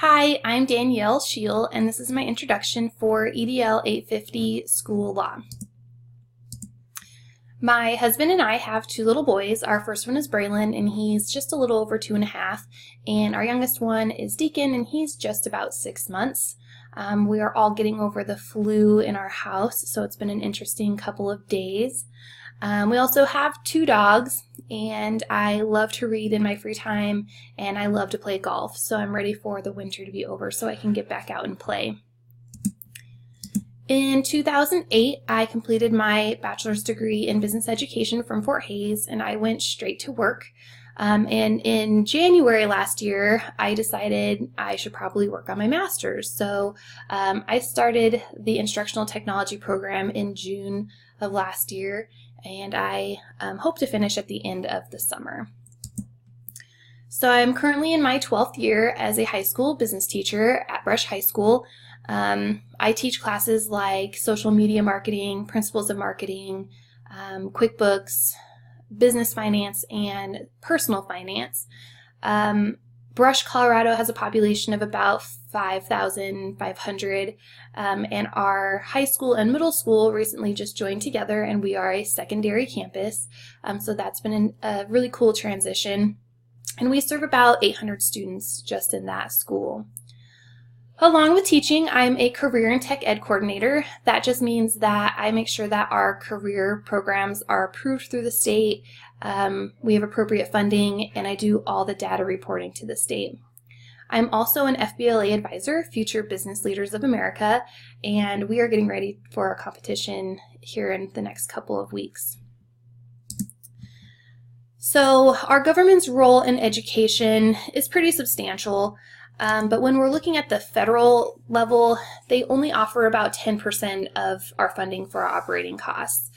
Hi, I'm Danielle Scheel, and this is my introduction for EDL850 School Law. My husband and I have two little boys. Our first one is Braylon, and he's just a little over 2.5, and our youngest one is Deacon, and he's just about 6 months. We are all getting over the flu in our house, so it's been an interesting couple of days. We also have two dogs, and I love to read in my free time, and I love to play golf, so I'm ready for the winter to be over so I can get back out and play. In 2008, I completed my bachelor's degree in business education from Fort Hays, and I went straight to work. And in January last year, I decided I should probably work on my master's. So I started the instructional technology program in June of last year, and I hope to finish at the end of the summer. So I'm currently in my 12th year as a high school business teacher at Brush High School. I teach classes like social media marketing, principles of marketing, QuickBooks, business finance, and personal finance. Brush, Colorado has a population of about 5,500, and our high school and middle school recently just joined together, and we are a secondary campus. So that's been a really cool transition, and we serve about 800 students just in that school. Along with teaching, I'm a career and tech ed coordinator. That just means that I make sure that our career programs are approved through the state, we have appropriate funding, and I do all the data reporting to the state. I'm also an FBLA advisor, Future Business Leaders of America, and we are getting ready for a competition here in the next couple of weeks. So our government's role in education is pretty substantial. But when we're looking at the federal level, they only offer about 10% of our funding for our operating costs.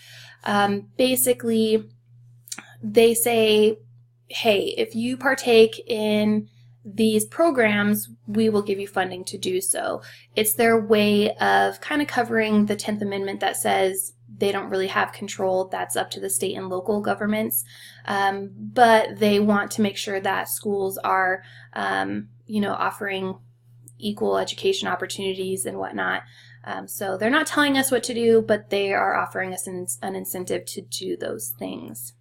Basically, they say, hey, if you partake in these programs, we will give you funding to do so. It's their way of kind of covering the 10th Amendment that says they don't really have control. That's up to the state and local governments. But they want to make sure that schools are offering equal education opportunities and whatnot. So they're not telling us what to do, but they are offering us an incentive to do those things.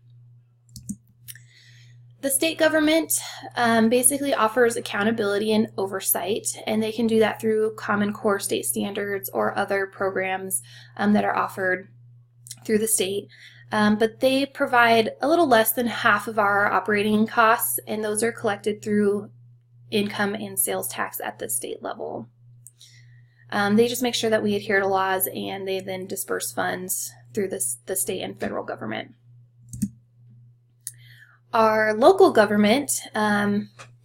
The state government basically offers accountability and oversight, and they can do that through Common Core state standards or other programs that are offered through the state. But they provide a little less than half of our operating costs, and those are collected through income and sales tax at the state level. They just make sure that we adhere to laws, and they then disperse funds through the state and federal government. Our local government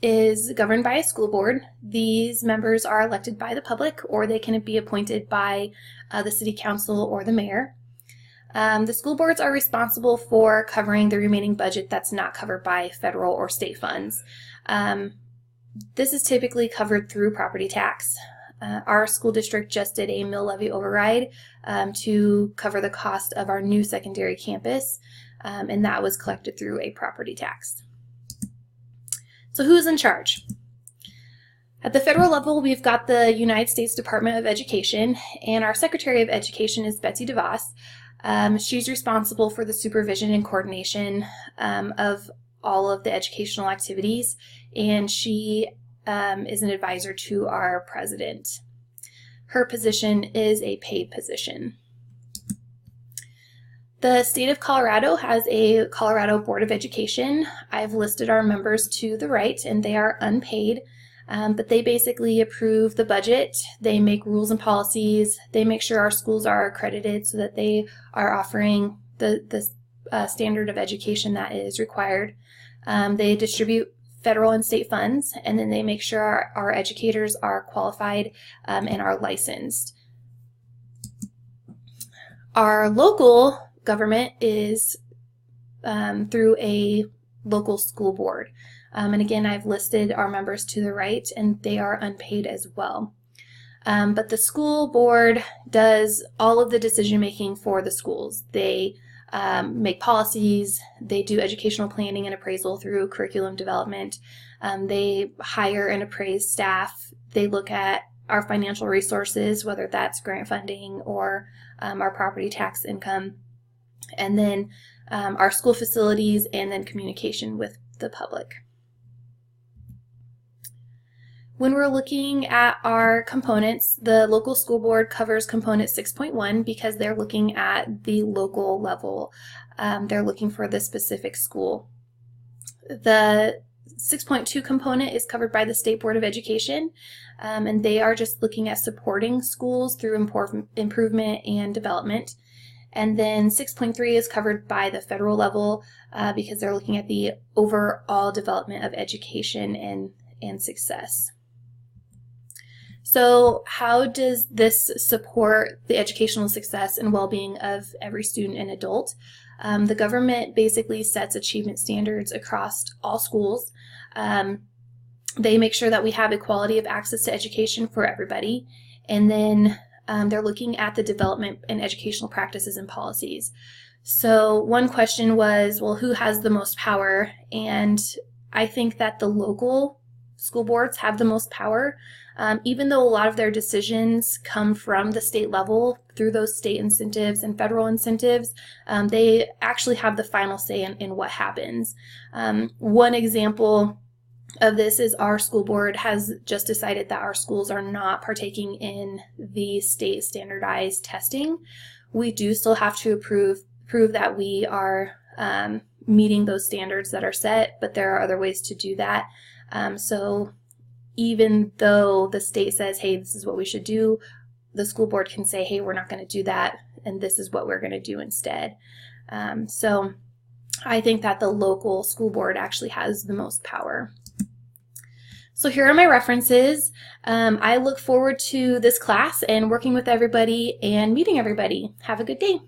is governed by a school board. These members are elected by the public, or they can be appointed by the city council or the mayor. The school boards are responsible for covering the remaining budget that's not covered by federal or state funds. This is typically covered through property tax. Our school district just did a mill levy override to cover the cost of our new secondary campus, and that was collected through a property tax. So who's in charge? At the federal level, we've got the United States Department of Education, and our Secretary of Education is Betsy DeVos. She's responsible for the supervision and coordination of all of the educational activities, and she is an advisor to our president. Her position is a paid position. The state of Colorado has a Colorado Board of Education. I've listed our members to the right, and they are unpaid, but they basically approve the budget, they make rules and policies, they make sure our schools are accredited so that they are offering the standard of education that is required. They distribute federal and state funds, and then they make sure our educators are qualified and are licensed. Our local government is through a local school board. And again, I've listed our members to the right, and they are unpaid as well. But the school board does all of the decision making for the schools. They make policies, they do educational planning and appraisal through curriculum development, they hire and appraise staff, They look at our financial resources, whether that's grant funding or our property tax income, and then our school facilities, and then communication with the public. When we're looking at our components, the local school board covers component 6.1 because they're looking at the local level. They're looking for the specific school. The 6.2 component is covered by the State Board of Education, and they are just looking at supporting schools through improvement and development. And then 6.3 is covered by the federal level because they're looking at the overall development of education and success. So how does this support the educational success and well-being of every student and adult? The government basically sets achievement standards across all schools. They make sure that we have equality of access to education for everybody. And then they're looking at the development and educational practices and policies. So one question was, well, who has the most power? And I think that the local school boards have the most power. Even though a lot of their decisions come from the state level through those state incentives and federal incentives, they actually have the final say in what happens. One example of this is our school board has just decided that our schools are not partaking in the state standardized testing. We do still have to prove that we are meeting those standards that are set, but there are other ways to do that. So even though the state says, hey, this is what we should do, the school board can say, hey, we're not going to do that, and this is what we're going to do instead. So I think that the local school board actually has the most power. So here are my references. I look forward to this class and working with everybody and meeting everybody. Have a good day.